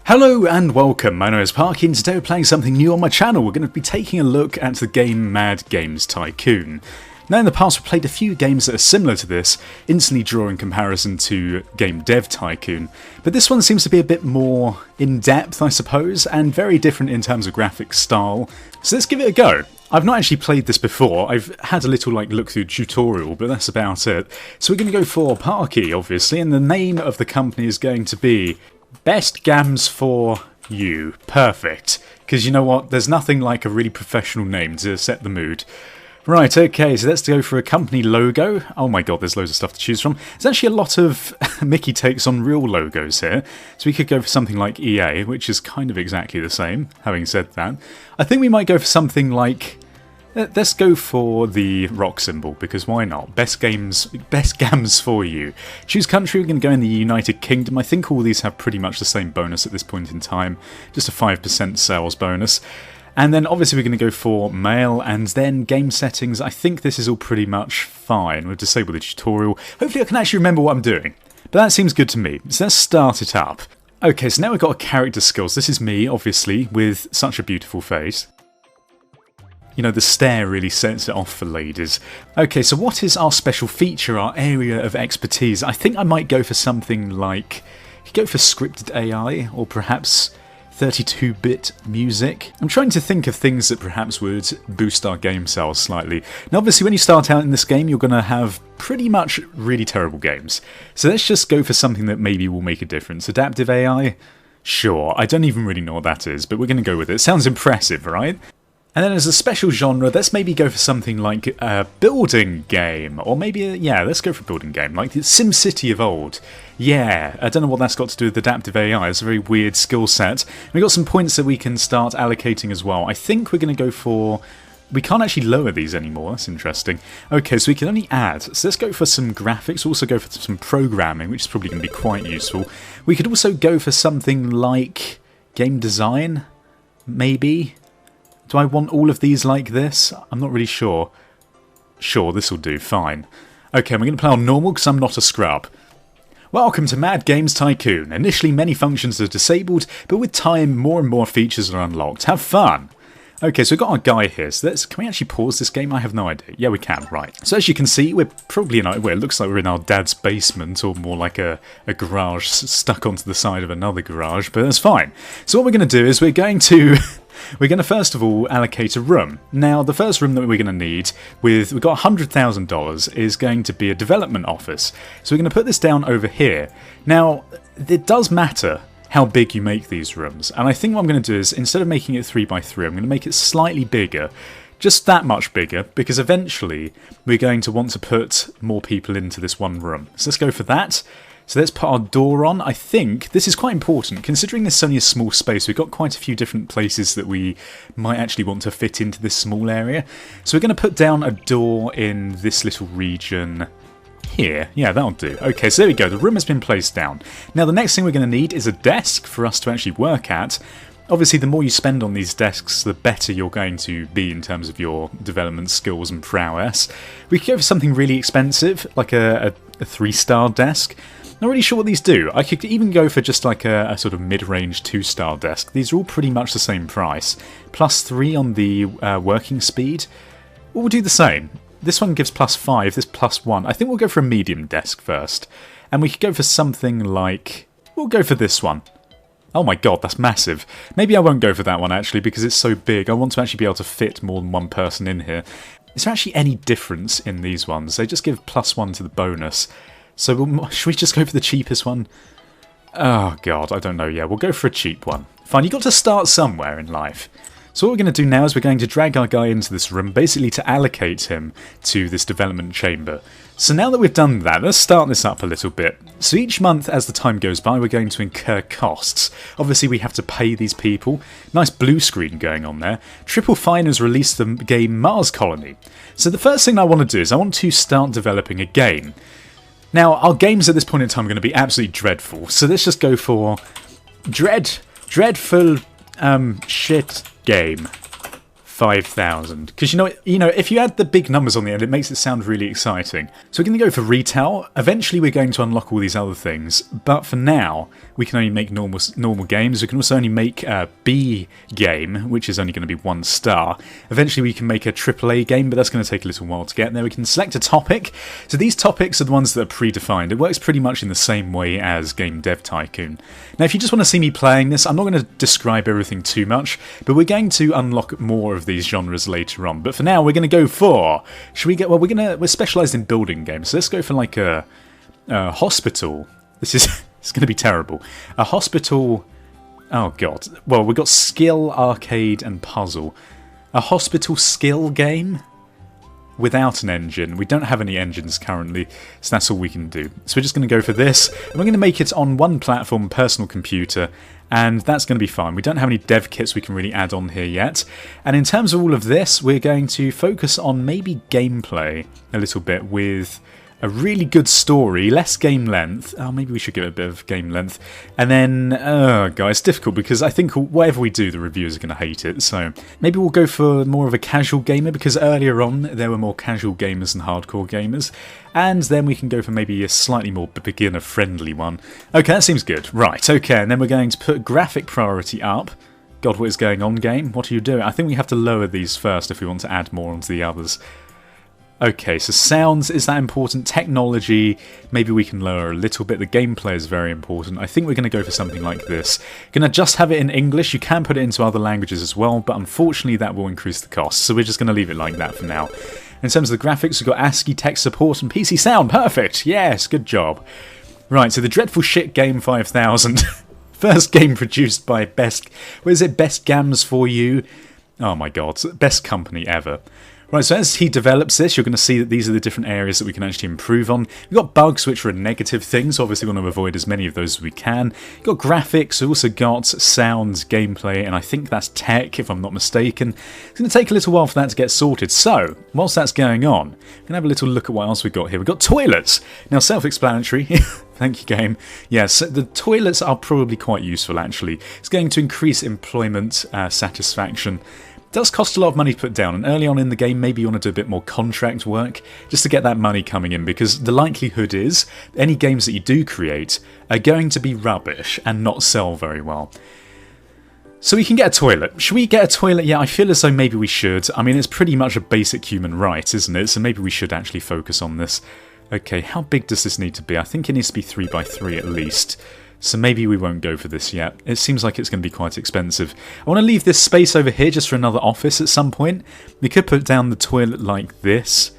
Hello and welcome, my name is Parky and today we're playing something new on my channel. We're going to be taking a look at the game Gamz Tycoon. Now in the past we've played a few games that are similar to this, instantly drawing comparison to Game Dev Tycoon, but this one seems to be a bit more in-depth I suppose, and very different in terms of graphic style, so let's give it a go. I've not actually played this before, I've had a little look through tutorial, but that's about it. So we're going to go for Parky obviously, and the name of the company is going to be Best Gamz for You. Perfect. Because you know what? There's nothing like a really professional name to set the mood. Right, okay, so let's go for a company logo. Oh my god, there's loads of stuff to choose from. There's actually a lot of Mickey takes on real logos here. So we could go for something like EA, which is kind of exactly the same, having said that. I think we might go for something like... Let's go for the rock symbol, because why not? Best Gamz for You. Choose country, we're going to go in the United Kingdom. I think all these have pretty much the same bonus at this point in time. Just a 5% sales bonus. And then obviously we're going to go for male, and then game settings. I think this is all pretty much fine. We'll disable the tutorial. Hopefully I can actually remember what I'm doing. But that seems good to me. So let's start it up. Okay, so now we've got a character skills. This is me, obviously, with such a beautiful face. You know, the stare really sets it off for ladies. Okay, so what is our special feature, our area of expertise? I think I might go for something like... go for scripted AI, or perhaps 32-bit music. I'm trying to think of things that perhaps would boost our game sales slightly. Now obviously when you start out in this game you're going to have pretty much really terrible games. So let's just go for something that maybe will make a difference. Adaptive AI? Sure, I don't even really know what that is, but we're going to go with it. Sounds impressive, right? And then as a special genre, let's maybe go for something like a building game. Or maybe, yeah, let's go for a building game, like the SimCity of old. Yeah, I don't know what that's got to do with adaptive AI, it's a very weird skill set. We've got some points that we can start allocating as well. I think we're going to go for... we can't actually lower these anymore, that's interesting. Okay, so we can only add. So let's go for some graphics, also go for some programming, which is probably going to be quite useful. We could also go for something like game design, maybe? Do I want all of these like this? I'm not really sure. Sure, this will do, fine. Okay, we're going to play on normal because I'm not a scrub. Welcome to Gamz Tycoon. Initially many functions are disabled, but with time more and more features are unlocked. Have fun! Okay, so we've got our guy here, so can we actually pause this game? I have no idea. Yeah, we can, right. So as you can see, we're probably in well, it looks like we're in our dad's basement, or more like a garage stuck onto the side of another garage, but that's fine. So what we're going to do is we're going to first of all allocate a room. Now, the first room that we're going to need, we've got $100,000, is going to be a development office. So we're going to put this down over here. Now, it does matter how big you make these rooms, and I think what I'm going to do is, instead of making it 3x3, I'm going to make it slightly bigger, just that much bigger, because eventually we're going to want to put more people into this one room. So let's go for that. So let's put our door on. I think this is quite important, considering this is only a small space. We've got quite a few different places that we might actually want to fit into this small area. So we're going to put down a door in this little region here. Yeah, that'll do. Okay, so there we go. The room has been placed down. Now the next thing we're going to need is a desk for us to actually work at. Obviously, the more you spend on these desks, the better you're going to be in terms of your development skills and prowess. We could go for something really expensive, like a 3-star desk. Not really sure what these do. I could even go for just like a sort of mid-range 2-star desk. These are all pretty much the same price. +3 on the working speed. We'll do the same. This one gives +5, this +1. I think we'll go for a medium desk first. And we could go for something like... we'll go for this one. Oh my god, that's massive. Maybe I won't go for that one actually, because it's so big. I want to actually be able to fit more than one person in here. Is there actually any difference in these ones? They just give +1 to the bonus. So should we just go for the cheapest one? Oh god, I don't know. Yeah, we'll go for a cheap one. Fine, you've got to start somewhere in life. So what we're going to do now is we're going to drag our guy into this room, basically to allocate him to this development chamber. So now that we've done that, let's start this up a little bit. So each month as the time goes by, we're going to incur costs. Obviously we have to pay these people. Nice blue screen going on there. Triple Fine has released the game Mars Colony. So the first thing I want to do is I want to start developing a game. Now, our games at this point in time are going to be absolutely dreadful, so let's just go for dreadful shit game. 5,000. Because if you add the big numbers on the end, it makes it sound really exciting. So we're going to go for retail. Eventually we're going to unlock all these other things, but for now we can only make normal games. We can also only make a B game, which is only going to be 1 star. Eventually we can make a AAA game, but that's going to take a little while to get there. We can select a topic. So these topics are the ones that are predefined. It works pretty much in the same way as Game Dev Tycoon. Now if you just want to see me playing this, I'm not going to describe everything too much, but we're going to unlock more of these genres later on. But for now we're going to go for, we're specialised in building games, so let's go for like a hospital. It's going to be terrible. A hospital, oh god, well we've got skill, arcade and puzzle. A hospital skill game without an engine. We don't have any engines currently, so that's all we can do. So we're just going to go for this, and we're going to make it on one platform, personal computer, and that's going to be fine. We don't have any dev kits we can really add on here yet. And in terms of all of this, we're going to focus on maybe gameplay a little bit with a really good story, less game length. Oh, maybe we should give it a bit of game length. And then, oh god, it's difficult because I think whatever we do, the reviewers are going to hate it. So maybe we'll go for more of a casual gamer, because earlier on there were more casual gamers than hardcore gamers. And then we can go for maybe a slightly more beginner-friendly one. Okay, that seems good. Right, okay, and then we're going to put graphic priority up. God, what is going on, game? What are you doing? I think we have to lower these first if we want to add more onto the others. Okay, so sounds, is that important? Technology, maybe we can lower a little bit. The gameplay is very important. I think we're going to go for something like this. Going to just have it in English. You can put it into other languages as well, but unfortunately that will increase the cost. So we're just going to leave it like that for now. In terms of the graphics, we've got ASCII text support and PC sound. Perfect! Yes, good job. Right, so the Dreadful Shit Game 5000. First game produced by Best Gamz for you? Oh my god, best company ever. Right, so as he develops this, you're going to see that these are the different areas that we can actually improve on. We've got bugs, which are a negative thing, so obviously we want to avoid as many of those as we can. We've got graphics, we've also got sounds, gameplay, and I think that's tech, if I'm not mistaken. It's going to take a little while for that to get sorted, so whilst that's going on, we're going to have a little look at what else we've got here. We've got toilets. Now, self-explanatory. Thank you, game. Yes, the toilets are probably quite useful, actually. It's going to increase employment satisfaction. It does cost a lot of money to put down, and early on in the game maybe you want to do a bit more contract work just to get that money coming in, because the likelihood is any games that you do create are going to be rubbish and not sell very well. So we can get a toilet. Should we get a toilet? Yeah, I feel as though maybe we should. I mean, it's pretty much a basic human right, isn't it? So maybe we should actually focus on this. Okay, how big does this need to be? I think it needs to be 3 by 3 at least. So maybe we won't go for this yet. It seems like it's going to be quite expensive. I want to leave this space over here just for another office at some point. We could put down the toilet like this.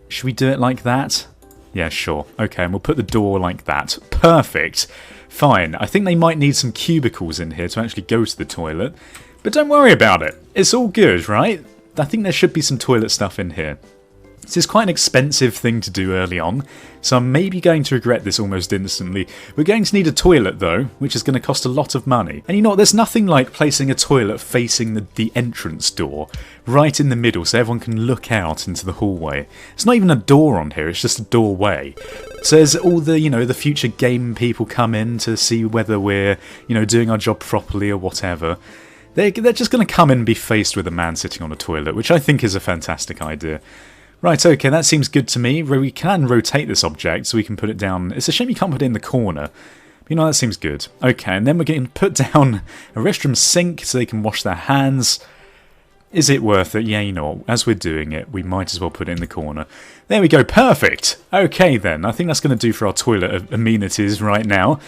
Should we do it like that? Yeah, sure. Okay, and we'll put the door like that. Perfect. Fine. I think they might need some cubicles in here to actually go to the toilet. But don't worry about it. It's all good, right? I think there should be some toilet stuff in here. This is quite an expensive thing to do early on, so I'm maybe going to regret this almost instantly. We're going to need a toilet though, which is going to cost a lot of money. And you know what, there's nothing like placing a toilet facing the entrance door, right in the middle so everyone can look out into the hallway. It's not even a door on here, it's just a doorway. So as all the, the future game people come in to see whether we're, doing our job properly or whatever, they're just going to come in and be faced with a man sitting on a toilet, which I think is a fantastic idea. Right, okay, that seems good to me. We can rotate this object, so we can put it down. It's a shame you can't put it in the corner. But, that seems good. Okay, and then we're going to put down a restroom sink so they can wash their hands. Is it worth it? Yeah, as we're doing it, we might as well put it in the corner. There we go, perfect! Okay then, I think that's going to do for our toilet amenities right now.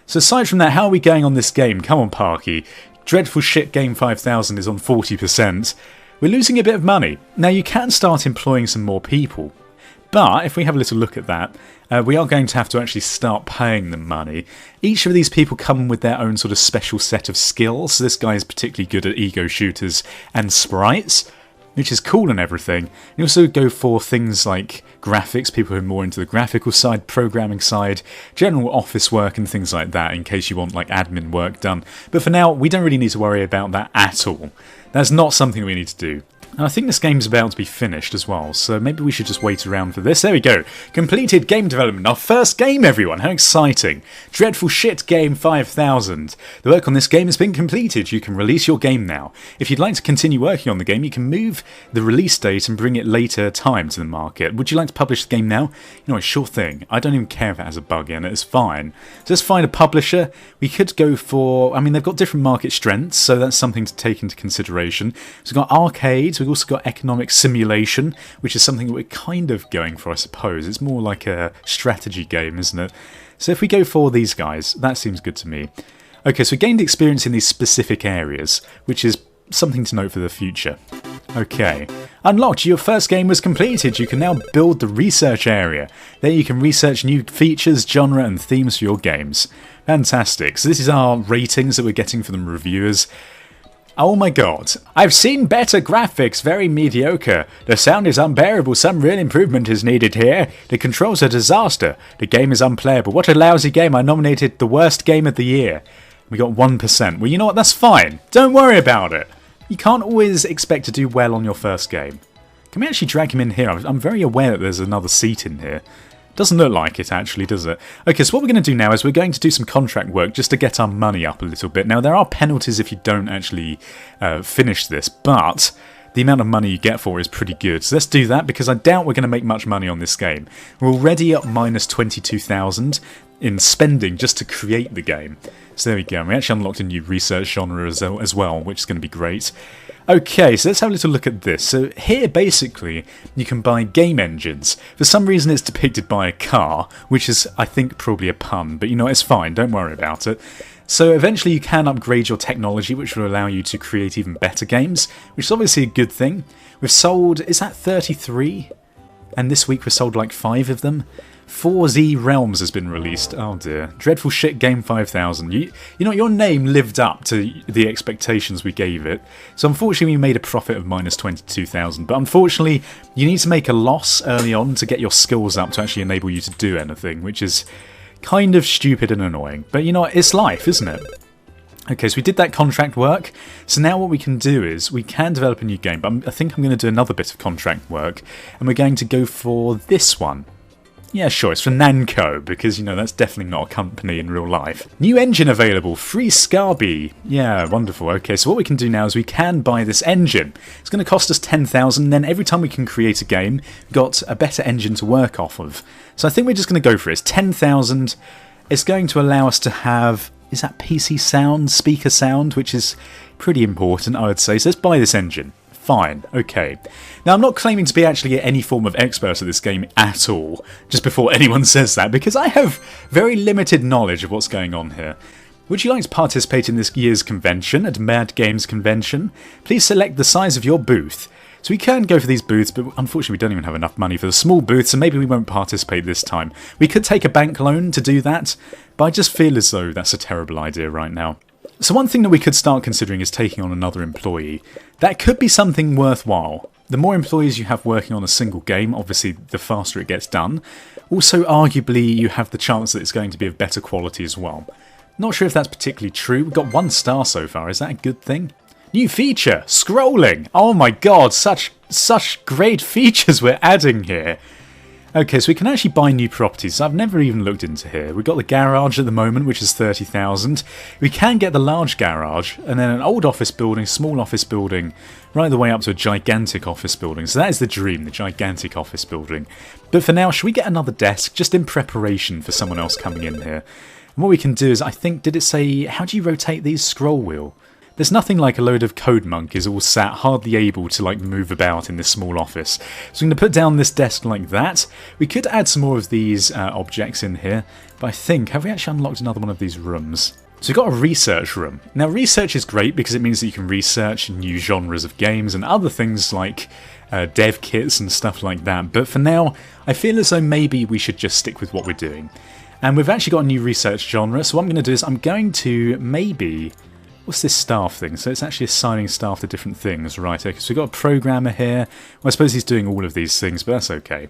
So aside from that, how are we going on this game? Come on, Parky. Dreadful Shit Game 5000 is on 40%. We're losing a bit of money. Now you can start employing some more people, but if we have a little look at that, we are going to have to actually start paying them money. Each of these people come with their own sort of special set of skills. So this guy is particularly good at ego shooters and sprites, which is cool and everything. You also go for things like graphics, people who are more into the graphical side, programming side, general office work and things like that, in case you want like admin work done. But for now, we don't really need to worry about that at all. That's not something we need to do. And I think this game's about to be finished as well, so maybe we should just wait around for this. There we go. Completed game development. Our first game, everyone. How exciting. Dreadful Shit Game 5000. The work on this game has been completed. You can release your game now. If you'd like to continue working on the game, you can move the release date and bring it later time to the market. Would you like to publish the game now? You know, sure thing. I don't even care if it has a bug in it. It's fine. So let's find a publisher. We could go for... I mean, they've got different market strengths, so that's something to take into consideration. So we've got arcades. We've also got economic simulation, which is something that we're kind of going for, I suppose. It's more like a strategy game, isn't it? So if we go for these guys, that seems good to me. Okay, so we gained experience in these specific areas, which is something to note for the future. Okay. Unlocked. Your first game was completed. You can now build the research area. There you can research new features, genre, and themes for your games. Fantastic. So this is our ratings that we're getting from the reviewers. Oh my god. I've seen better graphics, very mediocre. The sound is unbearable, some real improvement is needed here. The controls are a disaster. The game is unplayable. What a lousy game. I nominated the worst game of the year. We got 1%. Well, you know what, that's fine. Don't worry about it. You can't always expect to do well on your first game. Can we actually drag him in here? I'm very aware that there's another seat in here. Doesn't look like it actually, does it? Okay, so what we're going to do now is we're going to do some contract work just to get our money up a little bit. Now, there are penalties if you don't actually finish this, but the amount of money you get for it is pretty good. So let's do that, because I doubt we're going to make much money on this game. We're already up minus 22,000 in spending just to create the game. So there we go. We actually unlocked a new research genre as well, which is going to be great. Okay, so let's have a little look at this. So here, basically, you can buy game engines. For some reason, it's depicted by a car, which is, I think, probably a pun. But, you know, it's fine. Don't worry about it. So eventually you can upgrade your technology, which will allow you to create even better games, which is obviously a good thing. We've sold, is that 33? And this week we've sold like 5 of them. 4Z Realms has been released. Oh dear. Dreadful Shit Game 5000. You know, your name lived up to the expectations we gave it. So unfortunately we made a profit of minus 22,000. But unfortunately you need to make a loss early on to get your skills up to actually enable you to do anything, which is kind of stupid and annoying. But you know what, it's life, isn't it? Okay, so we did that contract work. So now what we can do is we can develop a new game. But I think I'm going to do another bit of contract work. And we're going to go for this one. Yeah, sure, it's for Namco, because, you know, that's definitely not a company in real life. New engine available, free Scarby. Yeah, wonderful. Okay, so what we can do now is we can buy this engine. It's going to cost us 10,000, then every time we can create a game, we've got a better engine to work off of. So I think we're just going to go for it. It's 10,000. It's going to allow us to have, is that PC sound, speaker sound, which is pretty important, I would say. So let's buy this engine. Fine, okay. Now, I'm not claiming to be actually any form of expert at this game at all, just before anyone says that, because I have very limited knowledge of what's going on here. Would you like to participate in this year's convention, at Mad Games Convention? Please select the size of your booth. So we can go for these booths, but unfortunately we don't even have enough money for the small booth, so maybe we won't participate this time. We could take a bank loan to do that, but I just feel as though that's a terrible idea right now. So one thing that we could start considering is taking on another employee. That could be something worthwhile. The more employees you have working on a single game, obviously the faster it gets done. Also, arguably, you have the chance that it's going to be of better quality as well. Not sure if that's particularly true. We've got 1 star so far. Is that a good thing? New feature! Scrolling! Oh my god, such great features we're adding here. Okay, so we can actually buy new properties. I've never even looked into here. We've got the garage at the moment, which is 30,000. We can get the large garage, and then an old office building, small office building, right the way up to a gigantic office building. So that is the dream, the gigantic office building. But for now, should we get another desk, just in preparation for someone else coming in here? And what we can do is, I think, did it say, how do you rotate these? Scroll wheel. There's nothing like a load of code monkeys all sat, hardly able to like move about in this small office. So I'm going to put down this desk like that. We could add some more of these objects in here, but I think, have we actually unlocked another one of these rooms? So we've got a research room. Now research is great because it means that you can research new genres of games and other things like dev kits and stuff like that. But for now, I feel as though maybe we should just stick with what we're doing. And we've actually got a new research genre, so what I'm going to do is I'm going to maybe... What's this staff thing? So it's actually assigning staff to different things. Right, okay, so we've got a programmer here. Well, I suppose he's doing all of these things, but that's okay.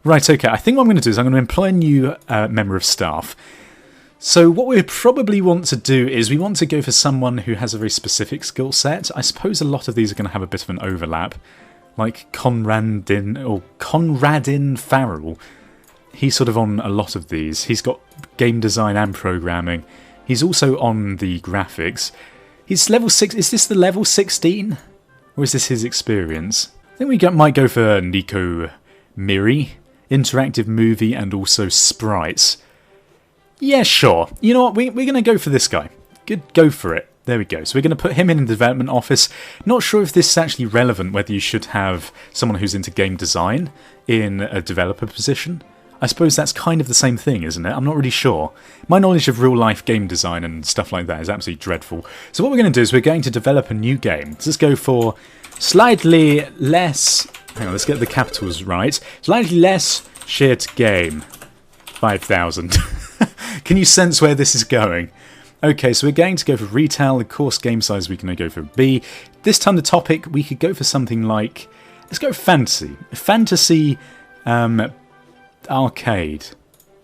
Right, okay, I think what I'm going to do is I'm going to employ a new member of staff. So what we probably want to do is we want to go for someone who has a very specific skill set. I suppose a lot of these are going to have a bit of an overlap. Like Conradin Farrell. He's sort of on a lot of these. He's got game design and programming. He's also on the graphics. He's level 6. Is this the level 16? Or is this his experience? I think we might go for Nico Miri. Interactive movie and also sprites. Yeah, sure. You know what? We're going to go for this guy. Good, go for it. There we go. So we're going to put him in the development office. Not sure if this is actually relevant, whether you should have someone who's into game design in a developer position. I suppose that's kind of the same thing, isn't it? I'm not really sure. My knowledge of real-life game design and stuff like that is absolutely dreadful. So what we're going to do is we're going to develop a new game. Let's just go for slightly less... Hang on, let's get the capitals right. Slightly less shit game. 5,000. Can you sense where this is going? Okay, so we're going to go for retail. The course game size, we're going to go for B. This time the topic, we could go for something like... Let's go fantasy. Fantasy arcade.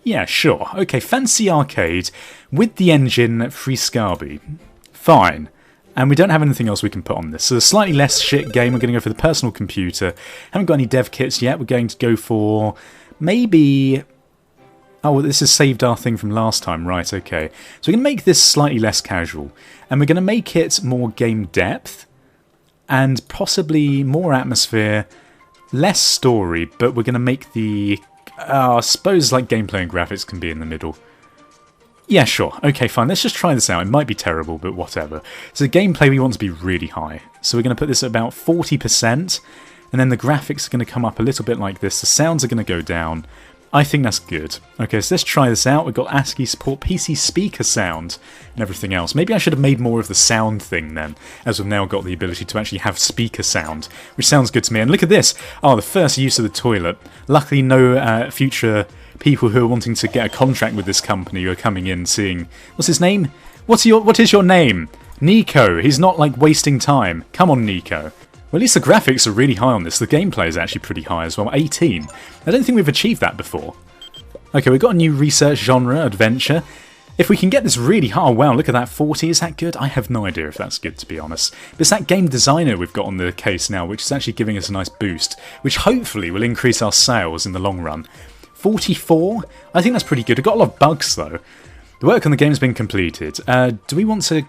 Yeah, sure. Okay, fantasy arcade with the engine Friscabi. Fine. And we don't have anything else we can put on this. So a slightly less shit game. We're going to go for the personal computer. Haven't got any dev kits yet. We're going to go for maybe... Oh, well, this has saved our thing from last time. Right, okay. So we're going to make this slightly less casual. And we're going to make it more game depth. And possibly more atmosphere. Less story. But we're going to make the... I suppose like gameplay and graphics can be in the middle. Yeah, sure. Okay, fine. Let's just try this out. It might be terrible, but whatever. So the gameplay we want to be really high. So we're going to put this at about 40%. And then the graphics are going to come up a little bit like this. The sounds are going to go down. I think that's good. Okay, so let's try this out. We've got ASCII support, PC speaker sound, and everything else. Maybe I should have made more of the sound thing then, as we've now got the ability to actually have speaker sound, which sounds good to me. And look at this. Oh, the first use of the toilet. Luckily, no future people who are wanting to get a contract with this company who are coming in seeing... What's his name? What is your name? Nico. He's not, like, wasting time. Come on, Nico. Well, at least the graphics are really high on this. The gameplay is actually pretty high as well. 18. I don't think we've achieved that before. Okay, we've got a new research genre, adventure. If we can get this really high... Oh, wow, look at that. 40. Is that good? I have no idea if that's good, to be honest. But it's that game designer we've got on the case now, which is actually giving us a nice boost, which hopefully will increase our sales in the long run. 44? I think that's pretty good. We've got a lot of bugs, though. The work on the game has been completed. Do we want to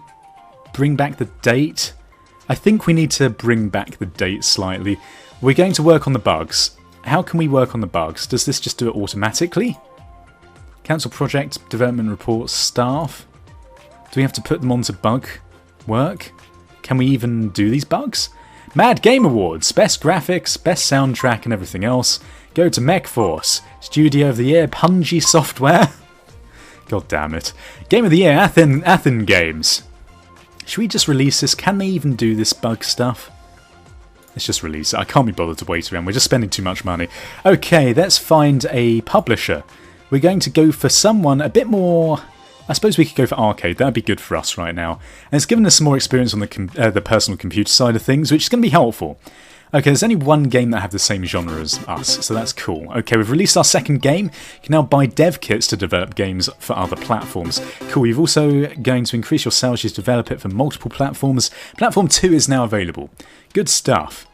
bring back the date? I think we need to bring back the date slightly. We're going to work on the bugs. How can we work on the bugs? Does this just do it automatically? Cancel project, development reports, staff. Do we have to put them onto bug work? Can we even do these bugs? Mad Game Awards, best graphics, best soundtrack and everything else. Go to MechForce, Studio of the Year, Punji Software. God damn it. Game of the Year, Athen Games. Should we just release this? Can they even do this bug stuff? Let's just release it. I can't be bothered to wait around. We're just spending too much money. Okay, let's find a publisher. We're going to go for someone a bit more... I suppose we could go for arcade. That would be good for us right now. And it's given us some more experience on the personal computer side of things, which is going to be helpful. Okay, there's only one game that have the same genre as us, so that's cool. Okay, we've released our second game. You can now buy dev kits to develop games for other platforms. Cool, you've also going to increase your sales to develop it for multiple platforms. Platform 2 is now available. Good stuff.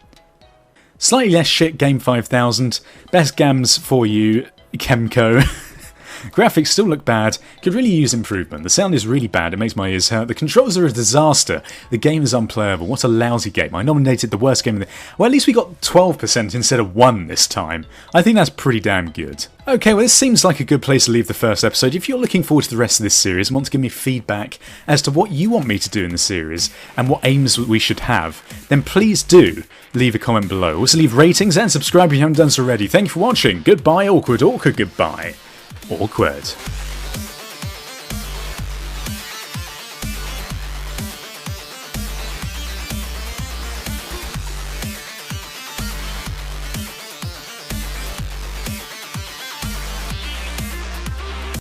Slightly less shit, Game 5000. Best Gamz for you, Chemco. Graphics still look bad, could really use improvement. The sound is really bad, it makes my ears hurt. The controls are a disaster. The game is unplayable. What a lousy game. I nominated the worst game of the... Well, at least we got 12% instead of 1 this time. I think that's pretty damn good. Okay, well this seems like a good place to leave the first episode. If you're looking forward to the rest of this series and want to give me feedback as to what you want me to do in the series and what aims we should have, then please do leave a comment below. Also leave ratings and subscribe if you haven't done so already. Thank you for watching. Goodbye, awkward, goodbye. Awkward.